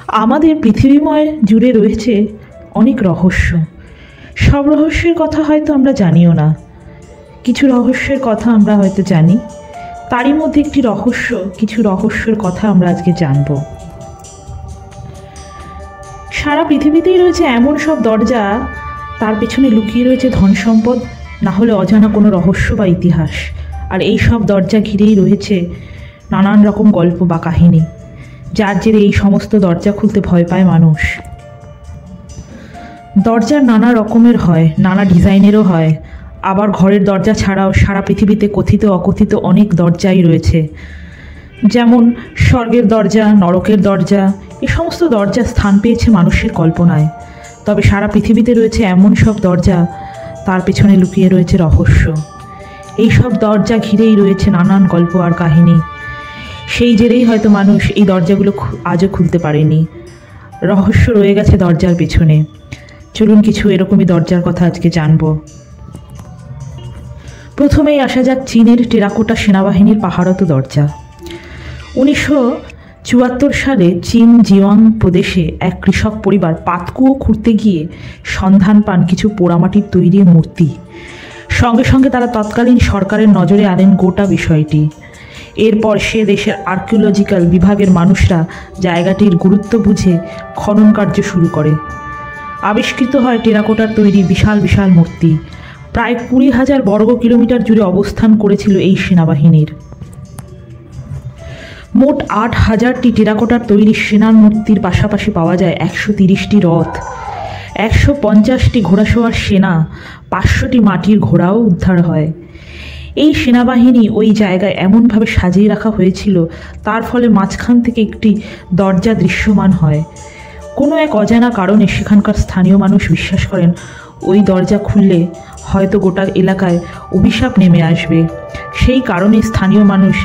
আমাদের পৃথিবীময় জুড়ে রয়েছে অনেক রহস্য। সব রহস্যের কথা হয়তো আমরা জানিও না, কিছু রহস্যের কথা আমরা হয়তো জানি। তারই মধ্যে একটি রহস্য, কিছু রহস্যের কথা আমরা আজকে জানব। সারা পৃথিবীতেই রয়েছে এমন সব দরজা, তার পেছনে লুকিয়ে রয়েছে ধন সম্পদ, না হলে অজানা কোনো রহস্য বা ইতিহাস। আর এই সব দরজা ঘিরেই রয়েছে নানান রকম গল্প বা কাহিনী, যার জেরে এই সমস্ত দরজা খুলতে ভয় পায় মানুষ। দরজা নানা রকমের হয়, নানা ডিজাইনেরও হয়। আবার ঘরের দরজা ছাড়াও সারা পৃথিবীতে কথিত অকথিত অনেক দরজাই রয়েছে, যেমন স্বর্গের দরজা, নরকের দরজা। এই সমস্ত দরজা স্থান পেয়েছে মানুষের কল্পনায়। তবে সারা পৃথিবীতে রয়েছে এমন সব দরজা, তার পেছনে লুকিয়ে রয়েছে রহস্য। এই সব দরজা ঘিরেই রয়েছে নানান গল্প আর কাহিনী। সেই জেরেই হয়তো মানুষ এই দরজাগুলো আজও খুলতে পারেনি। রহস্য রয়ে গেছে দরজার পেছনে। চলুন কিছু এরকমই দরজার কথা আজকে জানব। প্রথমেই আসা যাক চীনের টেরাকোটা সেনাবাহিনীর পাহাড়ত দরজা। 1974 সালে চীন জিওয়াং প্রদেশে এক কৃষক পরিবার পাতকুয়ো খুঁড়তে গিয়ে সন্ধান পান কিছু পোড়ামাটির তৈরি মূর্তি। সঙ্গে সঙ্গে তারা তৎকালীন সরকারের নজরে আনেন গোটা বিষয়টি। এরপর সে দেশের আর্কিওলজিক্যাল বিভাগের মানুষরা জায়গাটির গুরুত্ব বুঝে খনন কার্য শুরু করে। আবিষ্কৃত হয় টেরাকোটার তৈরি বিশাল বিশাল মূর্তি। প্রায় 20,000 বর্গ কিলোমিটার জুড়ে অবস্থান করেছিল এই সেনাবাহিনীর। মোট 8,000টি টেরাকোটার তৈরি সেনার মূর্তির পাশাপাশি পাওয়া যায় 130টি রথ, 150টি ঘোড়াসওয়ার সেনা, 500টি মাটির ঘোড়াও উদ্ধার হয়। এই সেনাবাহিনী ওই জায়গায় এমনভাবে সাজিয়ে রাখা হয়েছিল, তার ফলে মাঝখান থেকে একটি দরজা দৃশ্যমান হয়। কোনো এক অজানা কারণে সেখানকার স্থানীয় মানুষ বিশ্বাস করেন ওই দরজা খুললে হয়তো গোটা এলাকায় অভিশাপ নেমে আসবে। সেই কারণে স্থানীয় মানুষ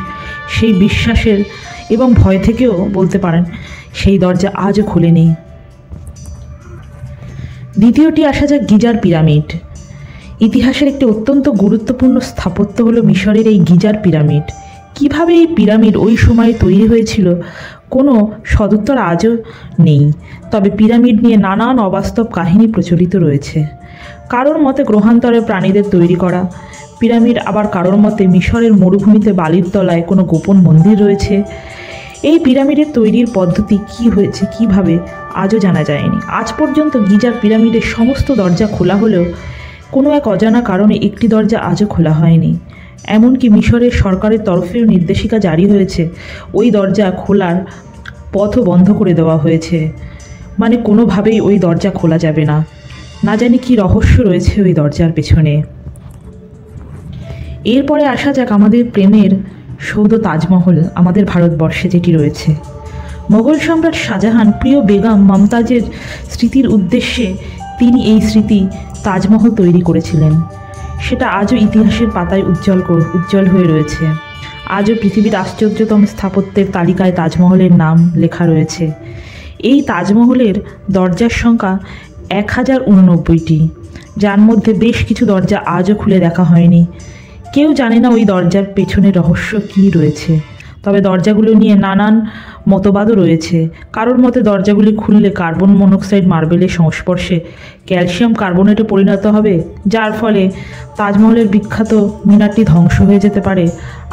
সেই বিশ্বাসের এবং ভয় থেকেও বলতে পারেন সেই দরজা আজও খোলেনি। দ্বিতীয়টি আসা যাক গিজার পিরামিড। ইতিহাসের একটি অত্যন্ত গুরুত্বপূর্ণ স্থাপত্য হলো মিশরের এই গিজার পিরামিড। কিভাবে এই পিরামিড ওই সময়ে তৈরি হয়েছিল কোনো সদুত্তর আজও নেই। তবে পিরামিড নিয়ে নানান অবাস্তব কাহিনী প্রচলিত রয়েছে। কারোর মতে গ্রহান্তরে প্রাণীদের তৈরি করা পিরামিড, আবার কারোর মতে মিশরের মরুভূমিতে বালির তলায় কোনো গোপন মন্দির রয়েছে। এই পিরামিডের তৈরির পদ্ধতি কী হয়েছে কিভাবে আজও জানা যায়নি। আজ পর্যন্ত গিজার পিরামিডের সমস্ত দরজা খোলা হলেও কোনো এক অজানা কারণে একটি দরজা আজও খোলা হয়নি। এমনকি মিশরের সরকারের তরফেও নির্দেশিকা জারি হয়েছে, ওই দরজা খোলার পথও বন্ধ করে দেওয়া হয়েছে। মানে কোনোভাবেই ওই দরজা খোলা যাবে না। না জানি কী রহস্য রয়েছে ওই দরজার পেছনে। এরপরে আসা যাক আমাদের প্রেমের সৌধ তাজমহল, আমাদের ভারতবর্ষে যেটি রয়েছে। মোগল সম্রাট শাহজাহান প্রিয় বেগম মমতাজের স্মৃতির উদ্দেশ্যে তিনি এই স্মৃতি তাজমহল তৈরি করেছিলেন। সেটা আজও ইতিহাসের পাতায় উজ্জ্বল হয়ে রয়েছে। আজও পৃথিবীর আশ্চর্যতম স্থাপত্যের তালিকায় তাজমহলের নাম লেখা রয়েছে। এই তাজমহলের দরজার সংখ্যা 1089টি, যার মধ্যে বেশ কিছু দরজা আজও খুলে দেখা হয়নি। কেউ জানে না ওই দরজার পেছনের রহস্য কী রয়েছে। তবে দরজাগুলো নিয়ে নানান মতবাদও রয়েছে। কারোর মতে দরজাগুলি খুললে কার্বন মনোক্সাইড মার্বেলের সংস্পর্শে ক্যালসিয়াম কার্বনেটে পরিণত হবে, যার ফলে তাজমহলের বিখ্যাত মিনারটি ধ্বংস হয়ে যেতে পারে।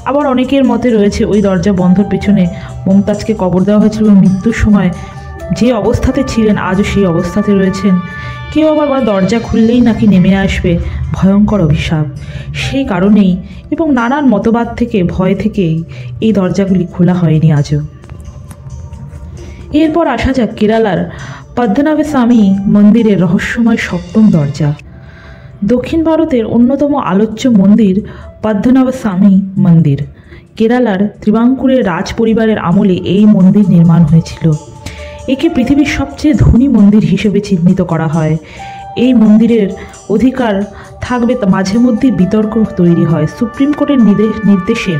আবার অনেকের মতে রয়েছে ওই দরজা বন্ধর পেছনে মমতাজকে কবর দেওয়া হয়েছিল এবং মৃত্যুর সময় যে অবস্থাতে ছিলেন আজও সেই অবস্থাতে রয়েছেন। কেউ আবার দরজা খুললেই নাকি নেমে আসবে ভয়ঙ্কর অভিশাপ। সেই কারণেই এবং নানান মতবাদ থেকে ভয় থেকেই এই দরজাগুলি খোলা হয়নি আজও। এরপর আসা যাক কেরালার পদ্মনাভস্বামী মন্দিরের রহস্যময় সপ্তম দরজা। দক্ষিণ ভারতের অন্যতম আলোচ্য মন্দির পদ্মনাভস্বামী মন্দির। কেরালার ত্রিবাঙ্কুরের রাজ পরিবারের আমলে এই মন্দির নির্মাণ হয়েছিল। একে পৃথিবীর সবচেয়ে ধনী মন্দির হিসেবে চিহ্নিত করা হয়। এই মন্দিরের অধিকার থাকবে মাঝে মধ্যে বিতর্ক তৈরি হয়। সুপ্রিম কোর্টের নির্দেশে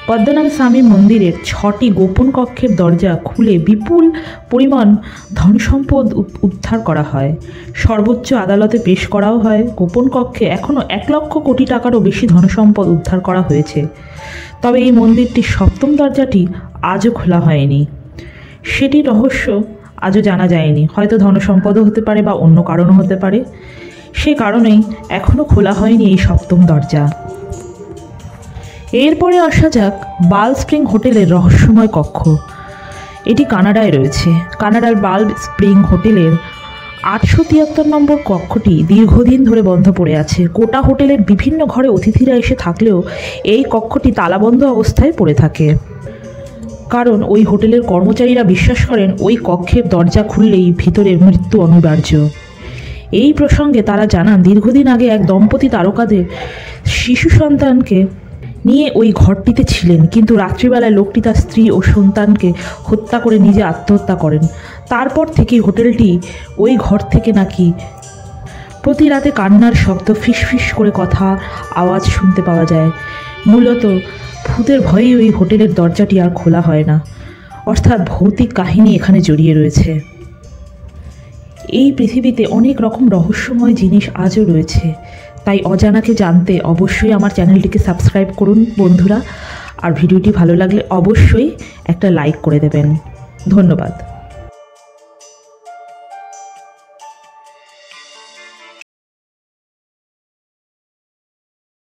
পদ্মনাভস্বামী মন্দিরের 6টি গোপন কক্ষের দরজা খুলে বিপুল পরিমাণ ধনসম্পদ উদ্ধার করা হয়। সর্বোচ্চ আদালতে পেশ করাও হয়। গোপন কক্ষে এখনও 1 লক্ষ কোটি টাকারও বেশি ধনসম্পদ উদ্ধার করা হয়েছে। তবে এই মন্দিরটির সপ্তম দরজাটি আজও খোলা হয়নি। সেটি রহস্য আজও জানা যায়নি। হয়তো ধনসম্পদও হতে পারে বা অন্য কারণও হতে পারে। সে কারণেই এখনও খোলা হয়নি এই সপ্তম দরজা। এরপরে আসা যাক বাল স্প্রিং হোটেলের রহস্যময় কক্ষ। এটি কানাডায় রয়েছে। কানাডার বাল স্প্রিং হোটেলের 873 নম্বর কক্ষটি দীর্ঘদিন ধরে বন্ধ পড়ে আছে। কোটা হোটেলের বিভিন্ন ঘরে অতিথিরা এসে থাকলেও এই কক্ষটি তালাবন্ধ অবস্থায় পড়ে থাকে, কারণ ওই হোটেলের কর্মচারীরা বিশ্বাস করেন ওই কক্ষের দরজা খুললেই ভিতরের মৃত্যু অনিবার্য। এই প্রসঙ্গে তারা জানান, দীর্ঘদিন আগে এক দম্পতি তারকাদের শিশু সন্তানকে নিয়ে ওই ঘরটিতে ছিলেন, কিন্তু রাত্রিবেলায় লোকটি তার স্ত্রী ও সন্তানকে হত্যা করে নিজে আত্মহত্যা করেন। তারপর থেকেই হোটেলটি ওই ঘর থেকে নাকি প্রতি রাতে কান্নার শব্দ, ফিসফিস করে কথা আওয়াজ শুনতে পাওয়া যায়। মূলত ভূতের ভয়েই ওই হোটেলের দরজাটি আর খোলা হয় না। অর্থাৎ ভৌতিক কাহিনী এখানে জড়িয়ে রয়েছে। এই পৃথিবীতে অনেক রকম রহস্যময় জিনিস আজও রয়েছে, তাই অজানাকে জানতে অবশ্যই আমার চ্যানেলটিকে সাবস্ক্রাইব করুন বন্ধুরা। আর ভিডিওটি ভালো লাগলে অবশ্যই একটা লাইক করে দেবেন। ধন্যবাদ।